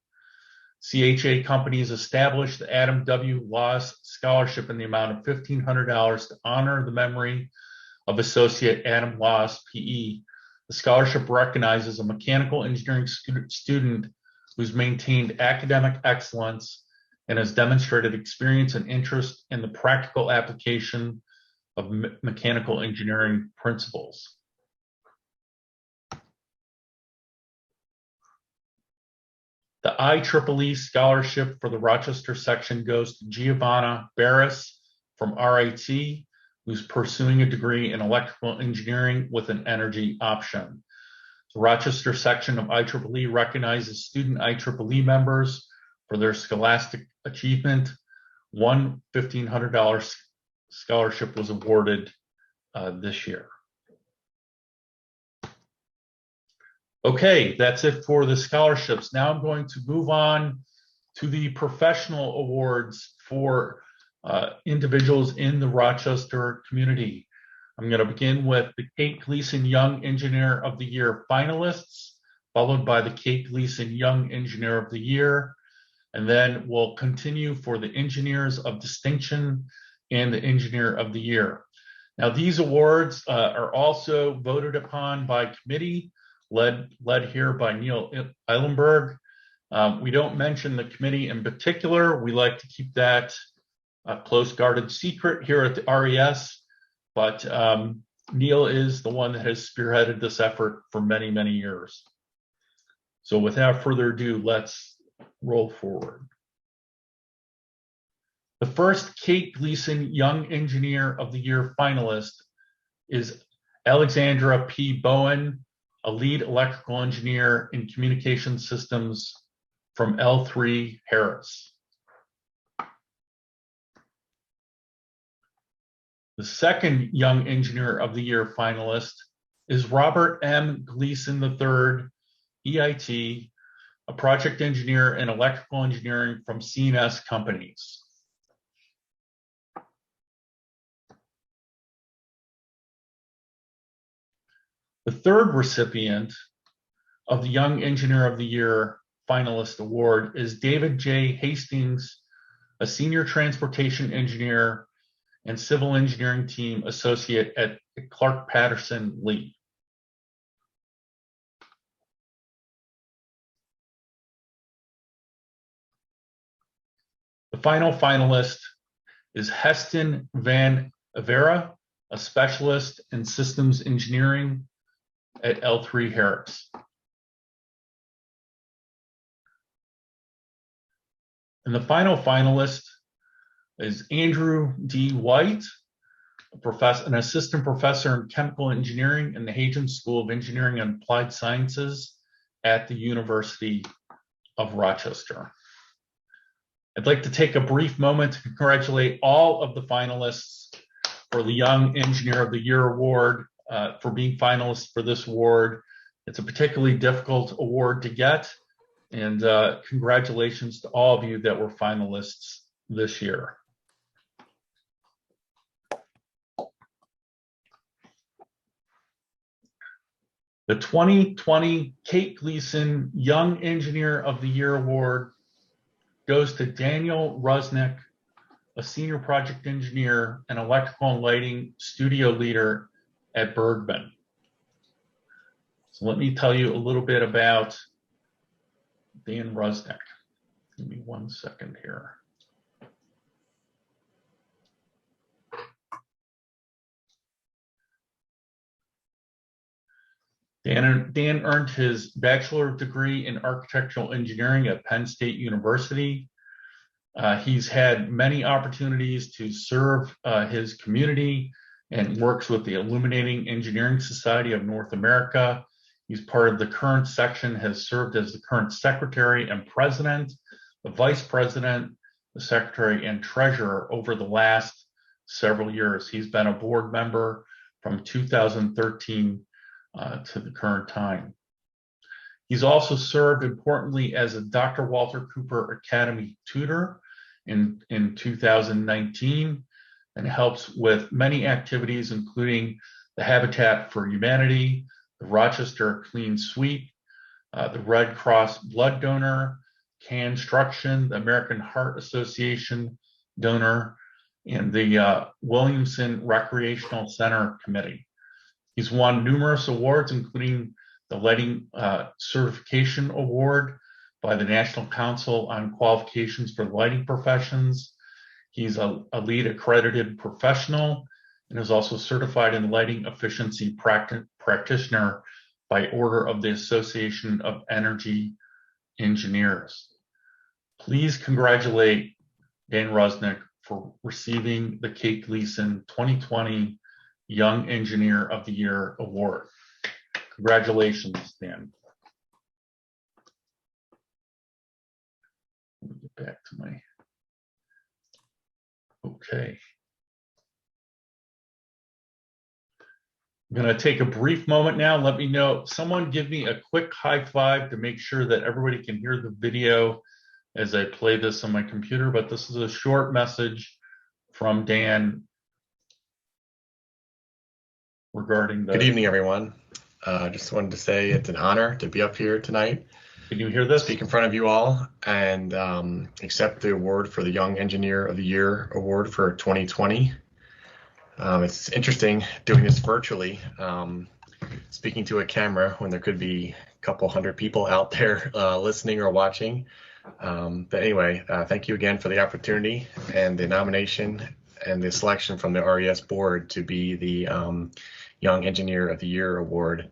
CHA Companies established the Adam W. Lawis Scholarship in the amount of $1,500 to honor the memory of Associate Adam Lawis, PE. The scholarship recognizes a mechanical engineering student who's maintained academic excellence and has demonstrated experience and interest in the practical application of mechanical engineering principles. The IEEE scholarship for the Rochester section goes to Giovanna Barris from RIT, who's pursuing a degree in electrical engineering with an energy option. The Rochester section of IEEE recognizes student IEEE members for their scholastic achievement. One $1,500 scholarship was awarded this year. Okay, that's it for the scholarships. Now I'm going to move on to the professional awards for individuals in the Rochester community. I'm going to begin with the Kate Gleason Young Engineer of the Year finalists, followed by the Kate Gleason Young Engineer of the Year, and then we'll continue for the Engineers of Distinction and the Engineer of the Year. Now, these awards are also voted upon by committee, led here by Neil Eilenberg. We don't mention the committee in particular. We like to keep that a close guarded secret here at the RES, but Neil is the one that has spearheaded this effort for many, many years. So without further ado, let's roll forward. The first Kate Gleason Young Engineer of the Year finalist is Alexandra P. Bowen, a lead electrical engineer in communication systems from L3 Harris. The second Young Engineer of the Year finalist is Robert M. Gleason III, EIT, a project engineer in electrical engineering from C&S Companies. The third recipient of the Young Engineer of the Year finalist award is David J. Hastings, a senior transportation engineer and civil engineering team associate at Clark Patterson Lee. The final finalist is Heston Van Avera, a specialist in systems engineering at L3 Harris. And the final finalist is Andrew D. White, an assistant professor in chemical engineering in the Hagen School of Engineering and Applied Sciences at the University of Rochester. I'd like to take a brief moment to congratulate all of the finalists for the Young Engineer of the Year award, for being finalists for this award. It's a particularly difficult award to get, and congratulations to all of you that were finalists this year. The 2020 Kate Gleason Young Engineer of the Year Award goes to Daniel Rusnick, a senior project engineer and electrical and lighting studio leader at Bergman. So let me tell you a little bit about Dan Rusnick. Give me 1 second here. Dan earned his bachelor degree in architectural engineering at Penn State University. He's had many opportunities to serve his community and works with the Illuminating Engineering Society of North America. He's part of the current section, has served as the current secretary and president, the vice president, the secretary and treasurer over the last several years. He's been a board member from 2013 to the current time. He's also served importantly as a Dr. Walter Cooper Academy tutor in 2019 and helps with many activities, including the Habitat for Humanity, the Rochester Clean Sweep, the Red Cross Blood Donor, Construction, the American Heart Association Donor, and the Williamson Recreational Center Committee. He's won numerous awards, including the Lighting Certification Award by the National Council on Qualifications for the Lighting Professions. He's a LEED accredited professional and is also certified in lighting efficiency practitioner by order of the Association of Energy Engineers. Please congratulate Dan Rusnick for receiving the Kate Gleason 2020 Young Engineer of the Year Award. Congratulations, Dan. Let me get back to my, okay. I'm going to take a brief moment now. Let me know, someone give me a quick high five to make sure that everybody can hear the video as I play this on my computer, but this is a short message from Dan regarding the— Good evening, everyone. Just wanted to say it's an honor to be up here tonight. Can you hear this? Speak in front of you all and accept the award for the Young Engineer of the Year Award for 2020. It's interesting doing this virtually, speaking to a camera when there could be a couple hundred people out there listening or watching. But anyway, thank you again for the opportunity and the nomination and the selection from the RES board to be the Young Engineer of the Year Award.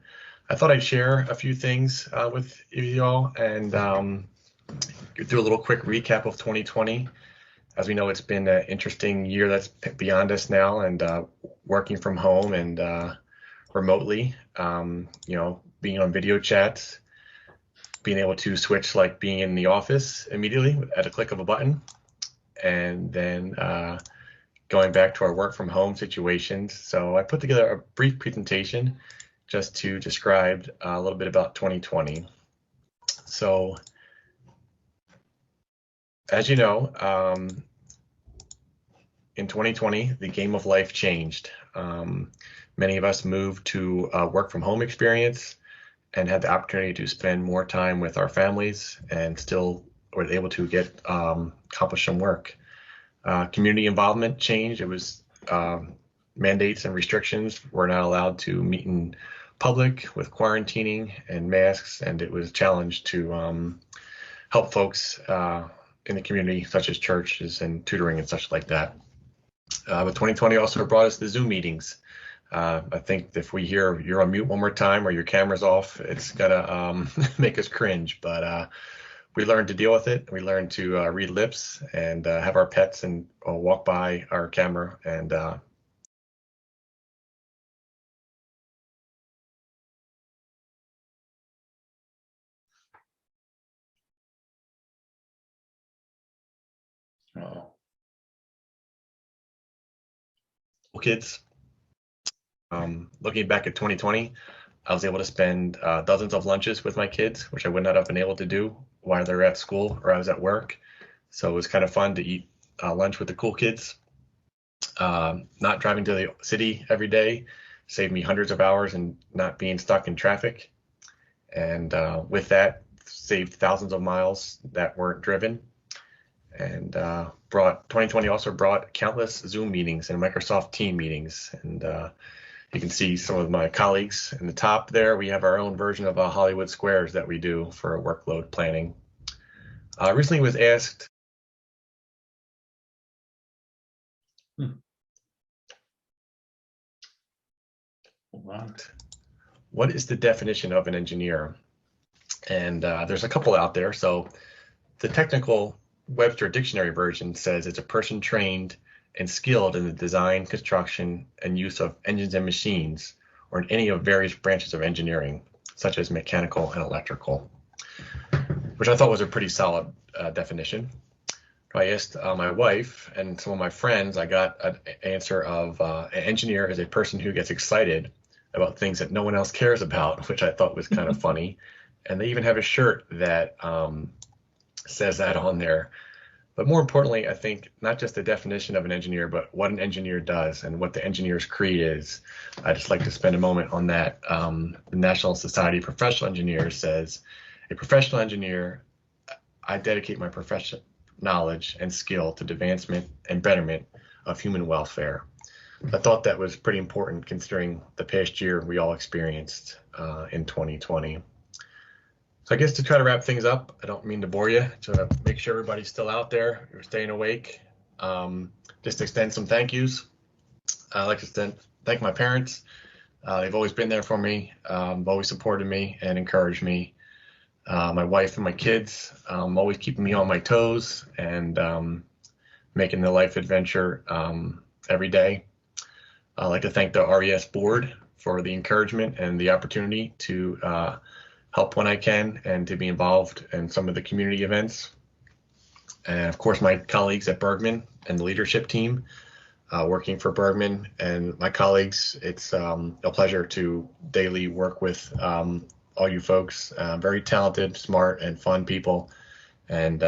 I thought I'd share a few things with you all and do a little quick recap of 2020. As we know, it's been an interesting year that's beyond us now, and working from home and remotely, you know, being on video chats, being able to switch like being in the office immediately at a click of a button, and then going back to our work from home situations. So I put together a brief presentation just to describe a little bit about 2020. So as you know, in 2020, the game of life changed. Many of us moved to a work from home experience and had the opportunity to spend more time with our families and still were able to get accomplish some work. Community involvement changed. It was mandates and restrictions. We're not allowed to meet in public with quarantining and masks, and it was a challenge to help folks in the community, such as churches and tutoring and such like that. But 2020 also brought us the Zoom meetings. I think if we hear you're on mute one more time or your camera's off, it's gonna make us cringe, but we learned to deal with it. We learned to read lips and have our pets and walk by our camera and kids. Looking back at 2020, I was able to spend dozens of lunches with my kids, which I would not have been able to do while they're at school or I was at work. So it was kind of fun to eat lunch with the cool kids. Not driving to the city every day, saved me hundreds of hours and not being stuck in traffic. And with that, saved thousands of miles that weren't driven. And 2020 also brought countless Zoom meetings and Microsoft Team meetings. And you can see some of my colleagues in the top there. We have our own version of Hollywood Squares that we do for workload planning. I recently was asked. What is the definition of an engineer? And there's a couple out there. So the technical Webster Dictionary version says it's a person trained and skilled in the design, construction, and use of engines and machines, or in any of various branches of engineering, such as mechanical and electrical, which I thought was a pretty solid definition. I asked my wife and some of my friends, I got an answer of an engineer is a person who gets excited about things that no one else cares about, which I thought was kind of funny. And they even have a shirt that says that on there. But more importantly, I think not just the definition of an engineer, but what an engineer does and what the engineer's creed is. I'd just like to spend a moment on that. The National Society of Professional Engineers says, a professional engineer, I dedicate my professional knowledge and skill to the advancement and betterment of human welfare. I thought that was pretty important considering the past year we all experienced in 2020. So I guess to try to wrap things up, I don't mean to bore you, to make sure everybody's still out there, you're staying awake. Just extend some thank yous. I'd like to thank my parents. They've always been there for me, always supported me and encouraged me. My wife and my kids, always keeping me on my toes and making the life adventure every day. I'd like to thank the RES board for the encouragement and the opportunity to help when I can and to be involved in some of the community events. And of course, my colleagues at Bergman and the leadership team working for Bergman and my colleagues. It's a pleasure to daily work with all you folks, very talented, smart, and fun people, and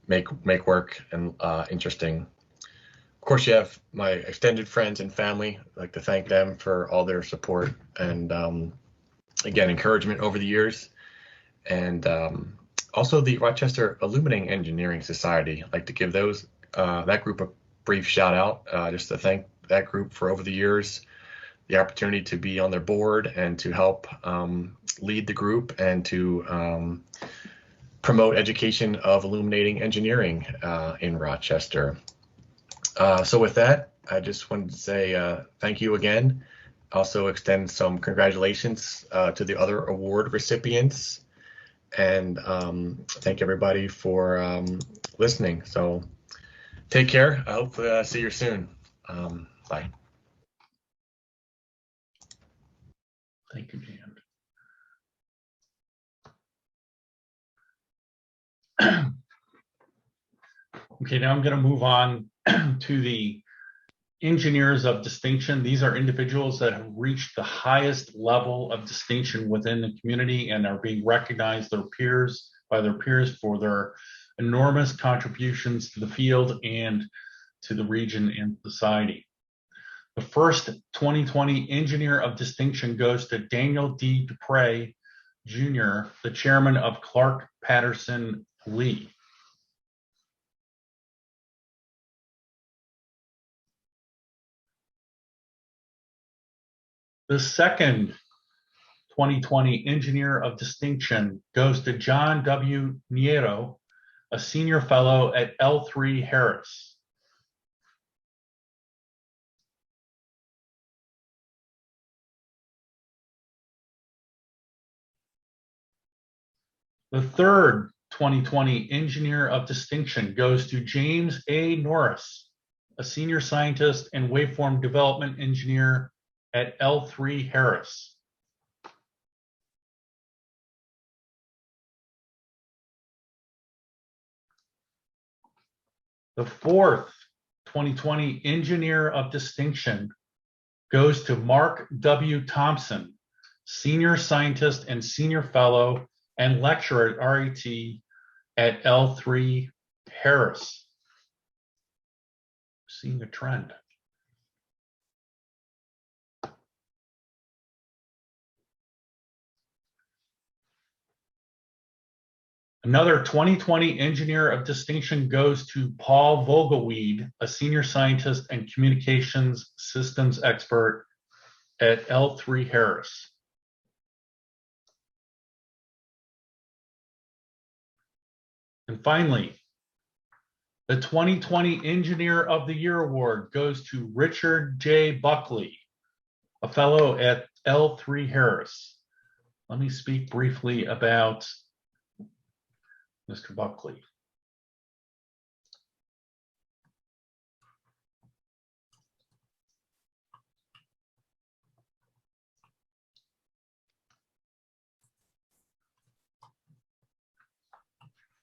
make work and interesting. Of course, you have my extended friends and family. I'd like to thank them for all their support and, again, encouragement over the years. And also the Rochester Illuminating Engineering Society. I'd like to give that group a brief shout out, just to thank that group for over the years, the opportunity to be on their board and to help lead the group and to promote education of illuminating engineering in Rochester. So with that, I just wanted to say thank you again. Also extend some congratulations to the other award recipients, and thank everybody for listening. So take care. I hope to see you soon. Bye. Thank you, Jan. Okay, now I'm going to move on to the engineers of distinction. These are individuals that have reached the highest level of distinction within the community and are being recognized by their peers for their enormous contributions to the field and to the region and society. The first 2020 Engineer of Distinction goes to Daniel D. Dupre, Jr., the chairman of Clark Patterson Lee. The second 2020 Engineer of Distinction goes to John W. Nieto, a senior fellow at L3 Harris. The third 2020 Engineer of Distinction goes to James A. Norris, a senior scientist and waveform development engineer at L3 Harris. The fourth 2020 Engineer of Distinction goes to Mark W. Thompson, senior scientist and senior fellow and lecturer at RET at L3 Harris. Seeing a trend. Another 2020 Engineer of Distinction goes to Paul Vogelweed, a senior scientist and communications systems expert at L3 Harris. And finally, the 2020 Engineer of the Year Award goes to Richard J. Buckley, a fellow at L3 Harris. Let me speak briefly about Mr. Buckley.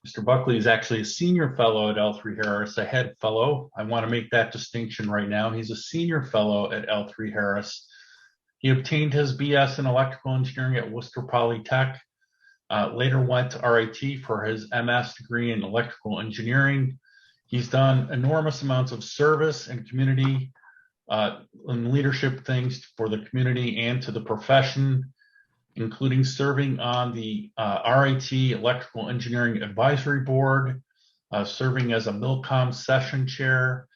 Mr. Buckley is actually a senior fellow at L3 Harris, a head fellow. I want to make that distinction right now. He's a senior fellow at L3 Harris. He obtained his BS in electrical engineering at Worcester Polytech, later went to RIT for his MS degree in electrical engineering. He's done enormous amounts of service and community and leadership things for the community and to the profession, including serving on the RIT Electrical Engineering Advisory Board, serving as a Milcom session chair.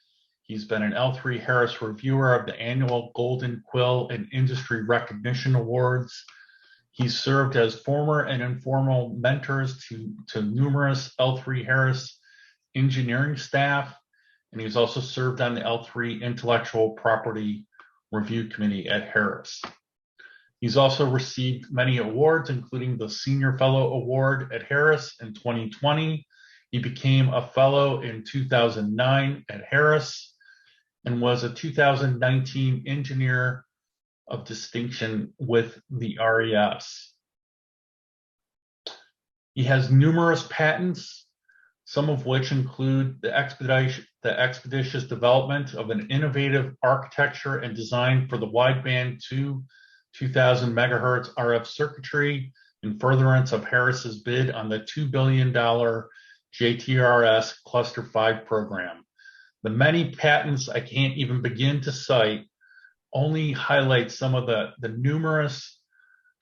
He's been an L3 Harris reviewer of the annual Golden Quill and Industry Recognition Awards. He's served as formal and informal mentors to numerous L3 Harris engineering staff, and he's also served on the L3 Intellectual Property Review Committee at Harris. He's also received many awards, including the Senior Fellow Award at Harris in 2020. He became a fellow in 2009 at Harris and was a 2019 Engineer of Distinction with the RES. He has numerous patents, some of which include the expeditious development of an innovative architecture and design for the wideband 2000 megahertz RF circuitry in furtherance of Harris's bid on the $2 billion JTRS Cluster 5 program. The many patents I can't even begin to cite only highlight some of the numerous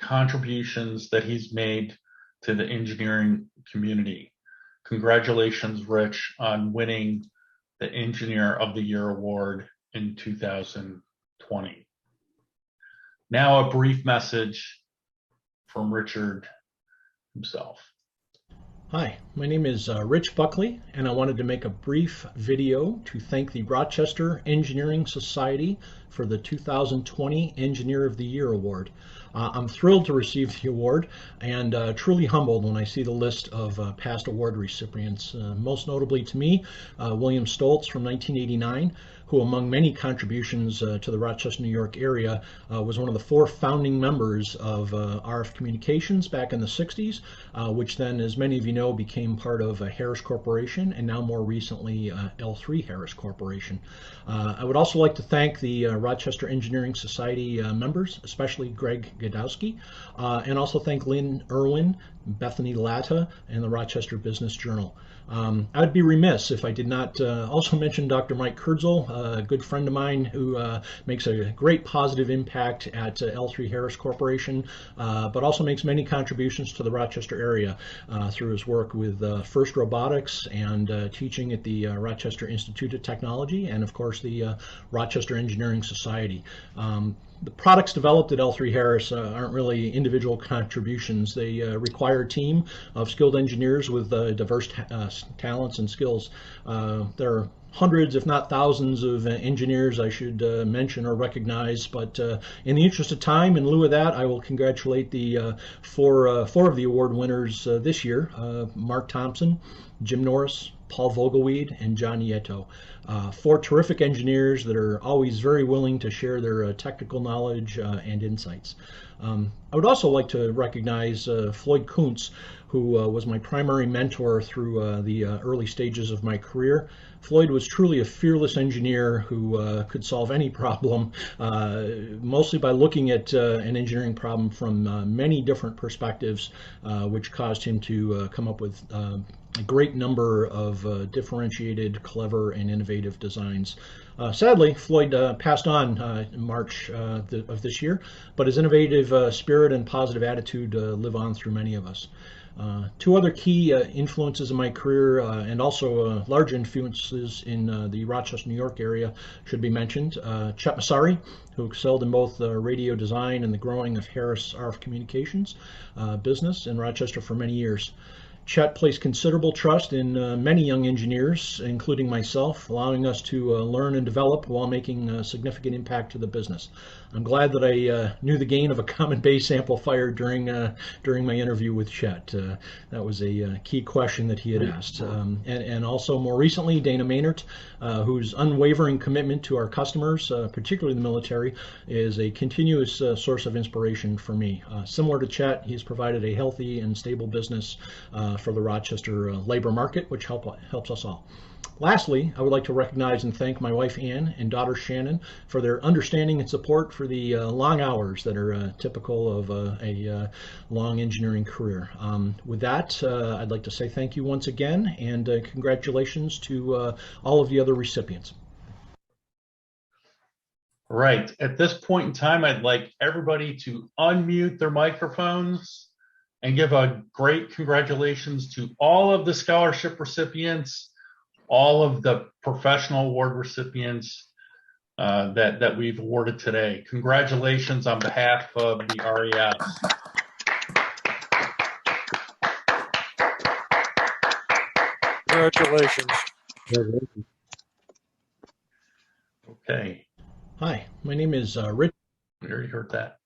contributions that he's made to the engineering community. Congratulations, Rich, on winning the Engineer of the Year Award in 2020. Now a brief message from Richard himself. Hi, my name is Rich Buckley, and I wanted to make a brief video to thank the Rochester Engineering Society for the 2020 Engineer of the Year Award. I'm thrilled to receive the award and truly humbled when I see the list of past award recipients, most notably to me, William Stoltz from 1989, who among many contributions to the Rochester, New York area was one of the 4 founding members of RF Communications back in the 60s, which then, as many of you know, became part of Harris Corporation and now more recently L3 Harris Corporation. I would also like to thank the Rochester Engineering Society members, especially Greg Godowski, and also thank Lynn Irwin, Bethany Latta, and the Rochester Business Journal. I'd be remiss if I did not also mention Dr. Mike Kurtzel, a good friend of mine who makes a great positive impact at L3 Harris Corporation, but also makes many contributions to the Rochester area through his work with FIRST Robotics and teaching at the Rochester Institute of Technology and, of course, the Rochester Engineering Society. The products developed at L3 Harris aren't really individual contributions. They require a team of skilled engineers with diverse talents and skills. There are hundreds, if not thousands, of engineers I should mention or recognize, but in the interest of time, in lieu of that, I will congratulate the four of the award winners this year, Mark Thompson, Jim Norris, Paul Vogelweed, and John Nieto. 4 terrific engineers that are always very willing to share their technical knowledge and insights. I would also like to recognize Floyd Kuntz, who was my primary mentor through the early stages of my career. Floyd was truly a fearless engineer who could solve any problem, mostly by looking at an engineering problem from many different perspectives, which caused him to come up with a great number of differentiated, clever, and innovative designs. Sadly, Floyd passed on in March of this year, but his innovative spirit and positive attitude live on through many of us. Two other key influences in my career and also large influences in the Rochester, New York area should be mentioned. Chet Massari, who excelled in both radio design and the growing of Harris RF Communications business in Rochester for many years. Chet placed considerable trust in many young engineers, including myself, allowing us to learn and develop while making a significant impact to the business. I'm glad that I knew the gain of a common base amplifier during my interview with Chet. That was a key question that he had asked. And also more recently, Dana Maynard, whose unwavering commitment to our customers, particularly the military, is a continuous source of inspiration for me. Similar to Chet, he's provided a healthy and stable business for the Rochester labor market, which helps us all. Lastly, I would like to recognize and thank my wife Ann and daughter Shannon for their understanding and support for the long hours that are typical of a long engineering career. With that, I'd like to say thank you once again and congratulations to all of the other recipients. Right. At this point in time, I'd like everybody to unmute their microphones and give a great congratulations to all of the scholarship recipients, all of the professional award recipients that we've awarded today. Congratulations on behalf of the RES. Congratulations. Okay. Hi, my name is Rich. We already heard that.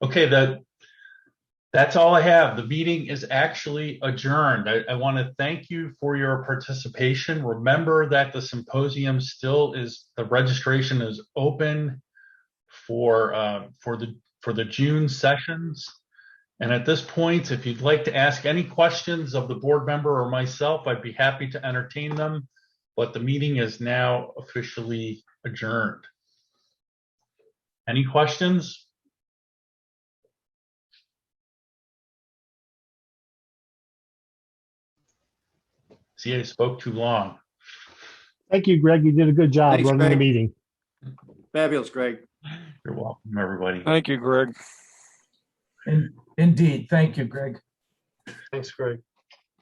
Okay, that's all I have. The meeting is actually adjourned. I want to thank you for your participation. Remember that the symposium the registration is open for the June sessions. And at this point, if you'd like to ask any questions of the board member or myself, I'd be happy to entertain them. But the meeting is now officially adjourned. Any questions? See, I spoke too long. Thank you, Greg. You did a good job Thanks, running the Greg. meeting. Fabulous, Greg. You're welcome, everybody. Thank you, Greg. Indeed. Thank you, Greg. Thanks, Greg.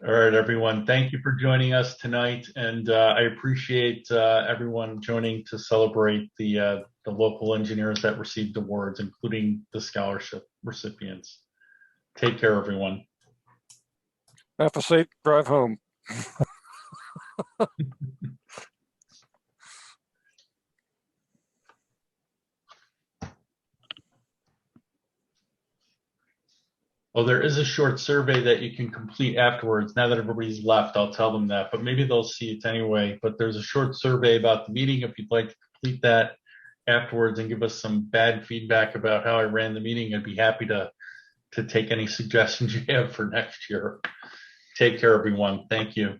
All right, everyone. Thank you for joining us tonight, and I appreciate everyone joining to celebrate the local engineers that received awards, including the scholarship recipients. Take care, everyone. Have a safe drive home. Oh, there is a short survey that you can complete afterwards. Now that everybody's left, I'll tell them that, but maybe they'll see it anyway. But there's a short survey about the meeting. If you'd like to complete that afterwards and give us some bad feedback about how I ran the meeting, I'd be happy to take any suggestions you have for next year. Take care, everyone. Thank you.